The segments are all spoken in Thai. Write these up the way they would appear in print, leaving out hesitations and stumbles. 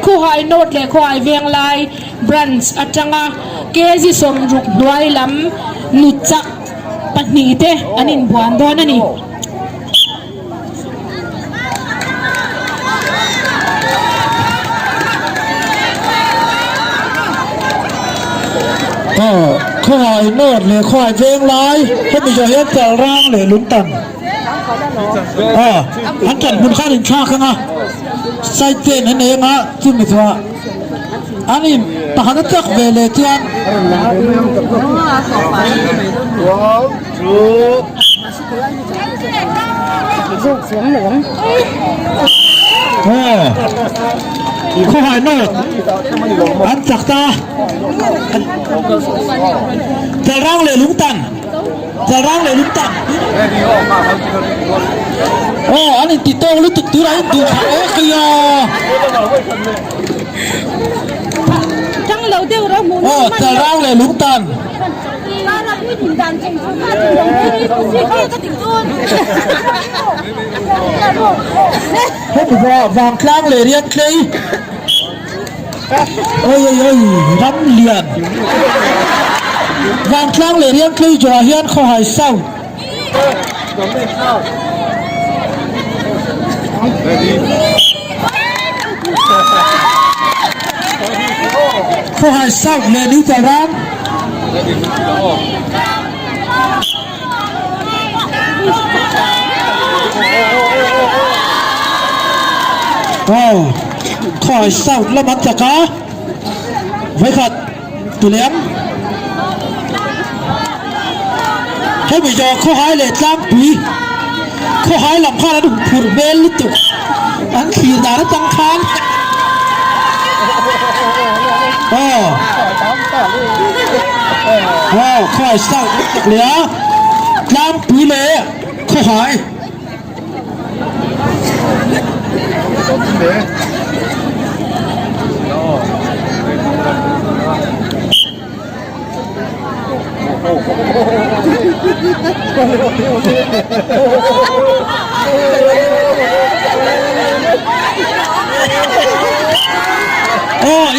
khu hai nốt le khu hai veng lai branch atanga kezi som ruk duai lam nuchak patni te anin buan don ani khu hai nốt le khu hai veng laiให้มีจะเห็นแต่ร่างเลยลุ้นตันอันจันคุณค่าดินชาข้างอ่ะใส่เตียนนั่นเองอ่ะที่มีตัวอันนี้ตาหันจักเวเลเทียนข้อหายโนดอันจักตาจะร่างเลยลุงตันจะร่างเลยลุงตันอันนี้ติดโต้หรือติดตัวอะไรดูขาขี้ยอจังเราเดี๋ยวเราหมุนจะร่างเลยลุงตันถ้าเราไม่ถึงดันจริงๆถ้าถึงดันไม่ดีผู้ชี้ก็ถึงต้นให้ผมว่าวางกลางเลยเรียนเคยรำเลียนวางกลางเลยเรียนเคยจ่อเฮียนข้อหายเศร้าข้อหายเศร้าเลยนี่จะร่างข้อหายเศร้าแล้วมันจะกะไว้ขัดตุเลี้ยงให้มีจอข้อหายเลยตั้งปีข้อหายหลังข้าแล้วดูผูกเบลลิตุอันขี่ดาแล้วตั้งคันข้อหายเศร้าเหลือตั้งปีเลยข้อหาย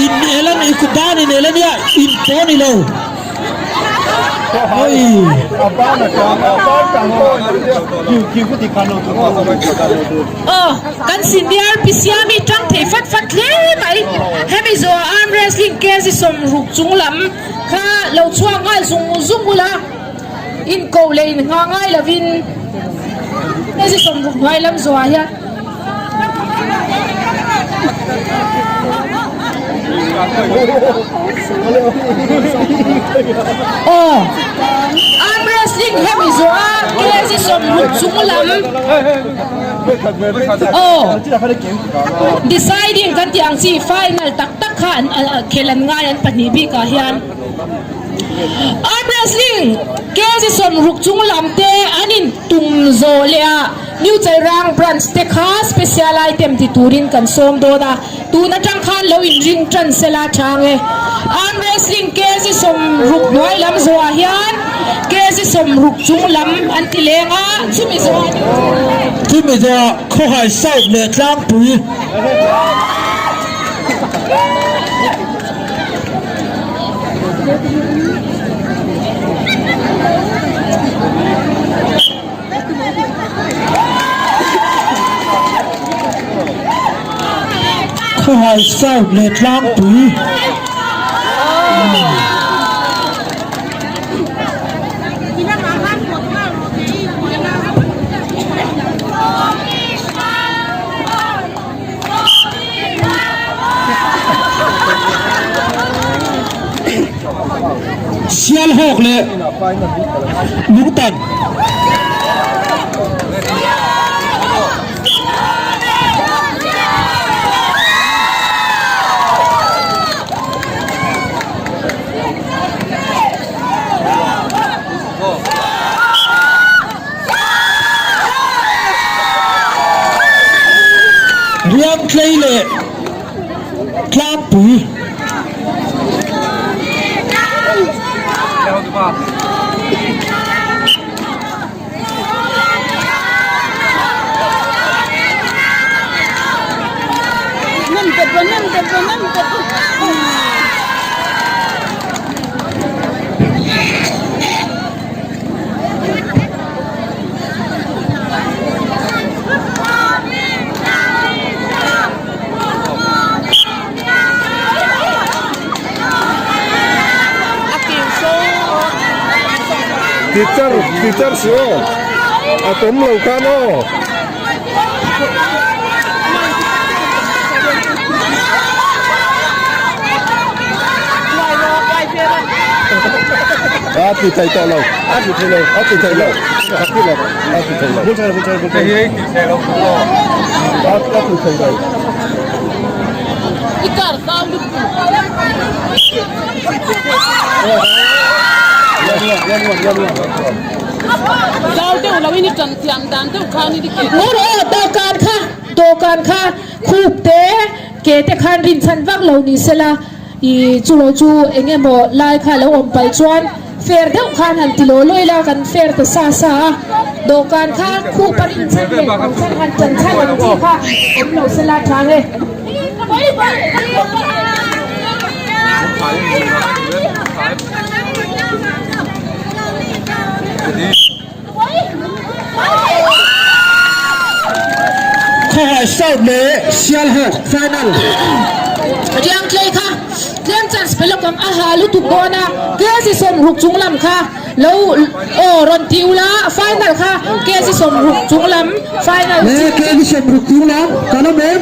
อินเนลันอีกุดานี่เนลันเนี่ยอินโตนี่เลยบ้านจังโตคิวที่คันโนตัวกันสินเดียร์พิเศษมีจังเทฟัดเลยไหมให้มีโซอาร์มเรสลิงเกสิสมรุกจุงลำข้าเราช่วงง่ายซุงบุละอินโกเลยง่ายละวินเกสิสมรุกง่ายลำโซอาเฮียอาร์มเรสลิงให้มีโซอาเกสิสมรุกจุงลำdeciding กันอย่างที่ final ตักขันเคลันง่ายอันปนิบิกาเฮียนarm wrestling เกสิสมรุกจุงลำเตอันนี้ตุ่มโซเลียนิวใจรังบรันสเต็กฮาสเปเชียลไอเทมที่ตูรินกันส้มโดดาตูนัจังขันเราอินริงทรันเซลาชางเอarm wrestling เกสิสมรุกน้อยลำโซอาเฮียนเกสิสมรุกจุงลำอันที่เลงอ่ะที่มีโซที่มีจะข้อหายเศร้าเลยกลางปีข้อหายเศร้าเลยกลางปีเชียร์หกเลยลุงตันเรียงเคลเลยกลางปีนั่นเป็น Teacher sio. Atom laukan oh. Ati thầy tao lâu, ati thầy lâu, ati thầy lâu, ati lâu, ati thầy lâu. Bút thầy. Thầy thầy lâu. Ati thầy lâu. Ikar tao được. Yan. Giao tiêu là mình trần tiệm đàn tiêu khăn đi kể. Ngô đó đồ can kha khúc tế kể tế khăn rin chân vác lâu ní sẽ là i chu lo chu anh em bộ lai kha lâu ôm bài chuan fair tiêu khăn hẳn tì lô lôi la gần fair từ xa đồ can kha khúc bà rin chân lệ chân hẳn chân hẳn chi kha ôm lâu sẽ là thang lệ.ข้อหายเศร้าเละเชียร์หกไฟนอล Diang klay ka, diang chance pelok ang ahalo tugona, kaya si som ruk chung lam ka, lo ron tiula final ka, kaya si som ruk chung lam final. เละเกมที่เชมรุกทิ้งแล้วกันแล้วเมม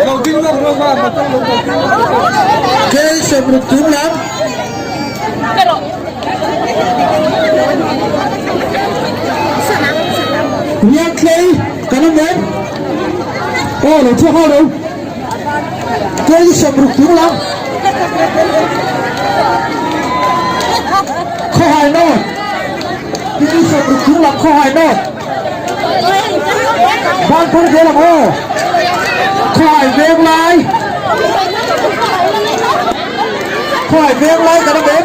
Lâu kinh lắm mà trong lâu kinh. เกมที่เชมรุกทิ้งแล้ว Pero เรียกเคลกันแล้วเมมโอ้เราเที่ยวเข้าเราเกมที่เชมรุกทิ้งแล้วข้อหายโน่เกมที่เชมรุกทิ้งแล้วข้อหายโน่บ้านคนเดียวละโอ้ข้อหายเวงไลข้อหายเวงไลกันแล้วเมม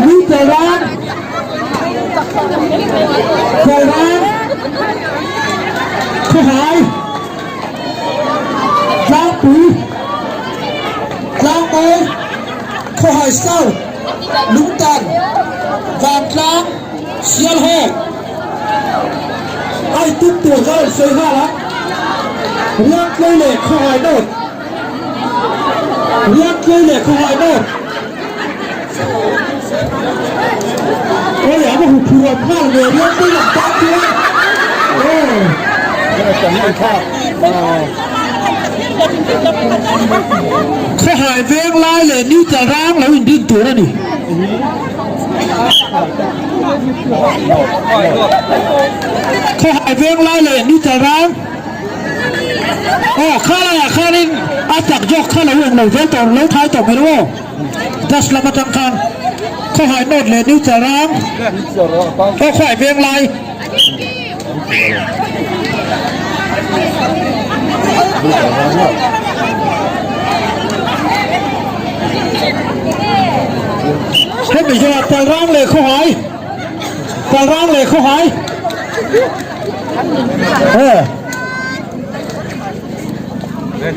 นี่แต่ร้านข้อหายล้างปุ๋ยล้างโอ้ยข้อหายเศร้าลุงตันวางคล้างเสียลแหกไอ้ตุ๊กตัวก็เสียห้าละเรียกเลยเลยข้อหายโดดเรียกเลยเลยข้อหายโดดโอ้ยอย่ามาหุบหัวมากเลยเรียกไม่หลับตาเชียวโอ้ Cái này cần những khác. ข้าหายเวงไล่เลยนี่จะร้างแล้วอินดินตัวนั่นนี่ข้าหายเวงไล่เลยนี่จะร้างโอ้ข้าอะไรข้านี่อาจักยกข้าเราเองเราเวลต่อแล้วท้ายต่อไม่รู้ดัชละมาทำคันข้าหายโนดเลยนี่จะร้างข้าหายเวงไล่ให้ไปยอดแต่ร่างเลยเขาหายแต่ร่างเลยเขาหาย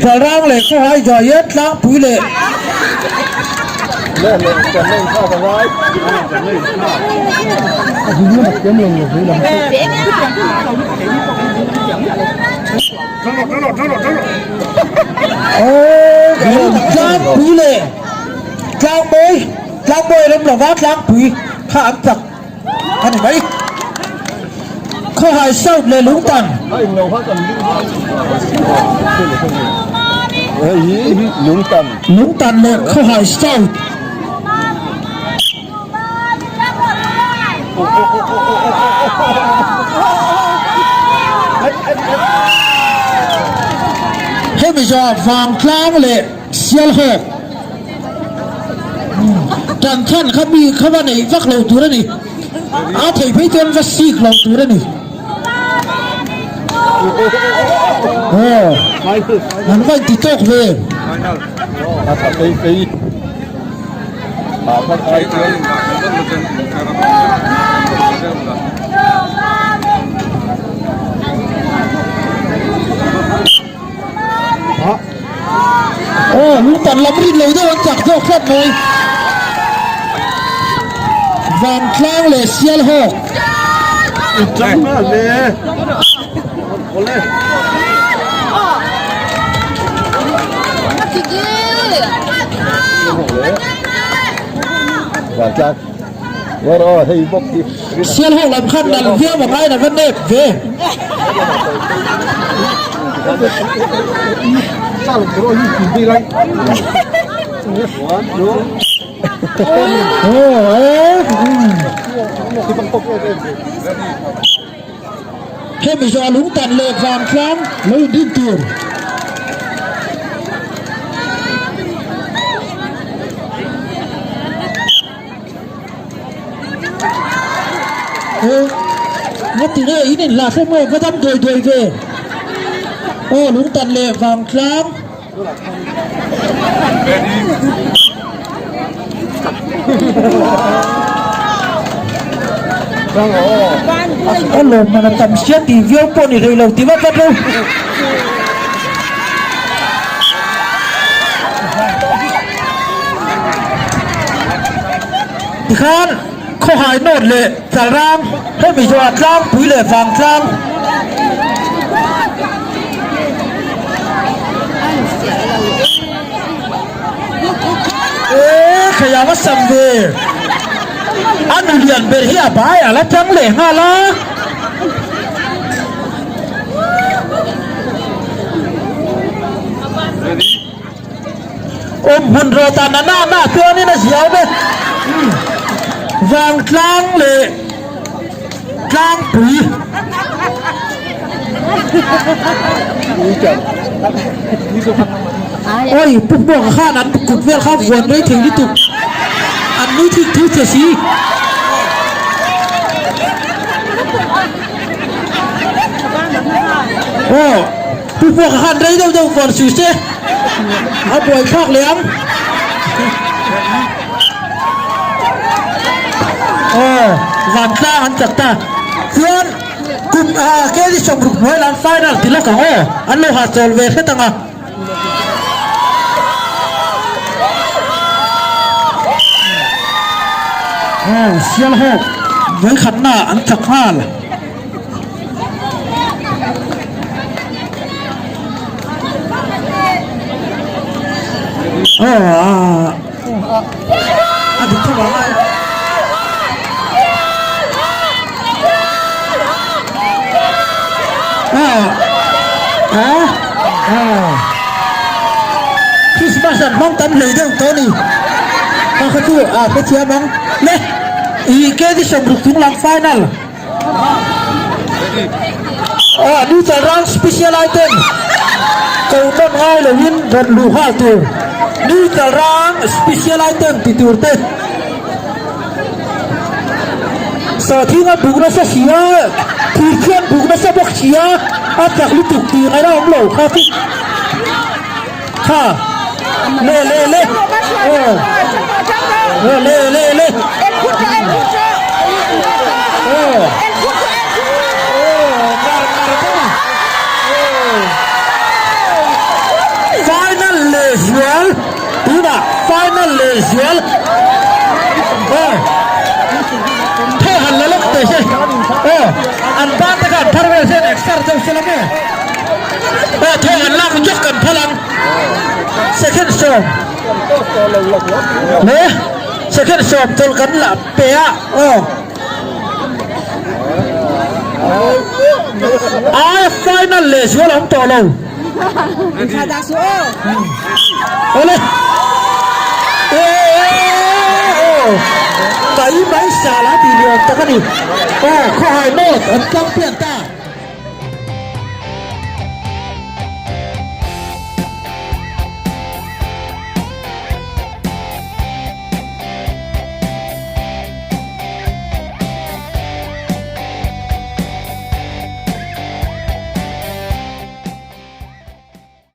แต่ร่างเลยเขาหายจ่อยเย็ดล้างปุ๋ยเลย Lên cần lên sao phải nói. Cần lên sao. Hình như là kiếm lên nhiều thứ lắm. Thắng rồi. โอ้ล้างปุ๋ยเลยล้างปุ๋ยล้างปุ๋ยเริ่มหลังวัดล้างปุ๋ยข้าอันจักอันไหนเขาหายเศร้าเลยลุงตัน Ai ngầu phát tầm. Ê, lúng tầm. ลุงตันเลยเขาหายเศร้าให้ไปจอดฟังคล้างเลยเสียลหกจันท่านเขามีเขาว่าไหนฟักเราตัวนี่อาเทพิเตนฟักซีกเราตัวนี่โอ้มันว่าติดตกเลย À, thật cái. Bà phát ai chơi. เ ลุงตันลำรินเลยด้วยจากโจกแค่หน่อยวันครั้งเลยเซียลหก จังมากเลยคนเลย và chắc nó đó thì bốc đi เซียลหกลำคันดันเพี้ยแบบไรนะเพื่อนเนบเว้ย sao lại có những chuyện đi lại โอ้ให้ไม่จอลุงตันเลยวันครั้งแล้วดิ้นตัวนัดที่ไหนอีนี่ล่ะใช่ไหมก็ทำโดยเว้ยโอ้ลุงตันเลยวันครั้งอ๋อลงมาทำเสียตีวิวปนอีกเลยเราตีว่ากันเลยที่ข้านเขาหายโนดเลยสารามให้ไปจอดร่างปุ๋ยเลยฟังร่างขยะวัดสัมเวอันเรียนเบรเฮียบายอะไรจังเลยฮะล่ะหุ่นโรตานาหน้าเกลือนี่นะเสียวไหมวางกลางเลยกลางปุ๋ยโอ้ยพวกบอกข้านั้นกุดเวลข้าวฝนด้วยถึงที่ตุกอันนี้ที่ทุเสียสีโอ้พวกบอกข้าได้ต้องฝนสุดเสียเอาป่วยพอกเหลี้ยงโอ้วันตาอันจัดตาเพื่อนคุณแกที่ชมรุกน้อยล้านไฟนั่นที่ละกันโอ้อันโลหะโซลเวสตั้งอ่ะโอ้เสียหกไว้ขันหน้าอันจักห้าเลยโอ้อันนี้ที่ว่าคริสต์มาสมองตันเลยเรื่องตัวนี้มาเขาที่ไปเชียร์มังเนี่ยอีเกที่สมรุกถึงหลังไฟนั่นนี่จะร้องสเปเชียลไอเทมเจ้าต้นไม้เลยวินบนลูกห้าตัวนี่จะร้องสเปเชียลไอเทมติดตัวเต้สาธิตบุกนัสเชียที่เขียนบุกนัสบกเชียอาจากลิตุกตีไงเราของเราค่ะที่ค่ะเล่เล่เล่เล่เล่เล่เล่final lesion tidak final lesion Tuhan lelak tu sih. Anpan tekan perwesen ekstra jauh selama. Tuhan lah menunjukkan pelan. Second shot. Second shot tolkan lah pea. Final lesion orang tolong. Oleh. Tại mấy xà lá thì nhiều ta có đi. Khó hỏi nốt, ấn tâm tiền ta.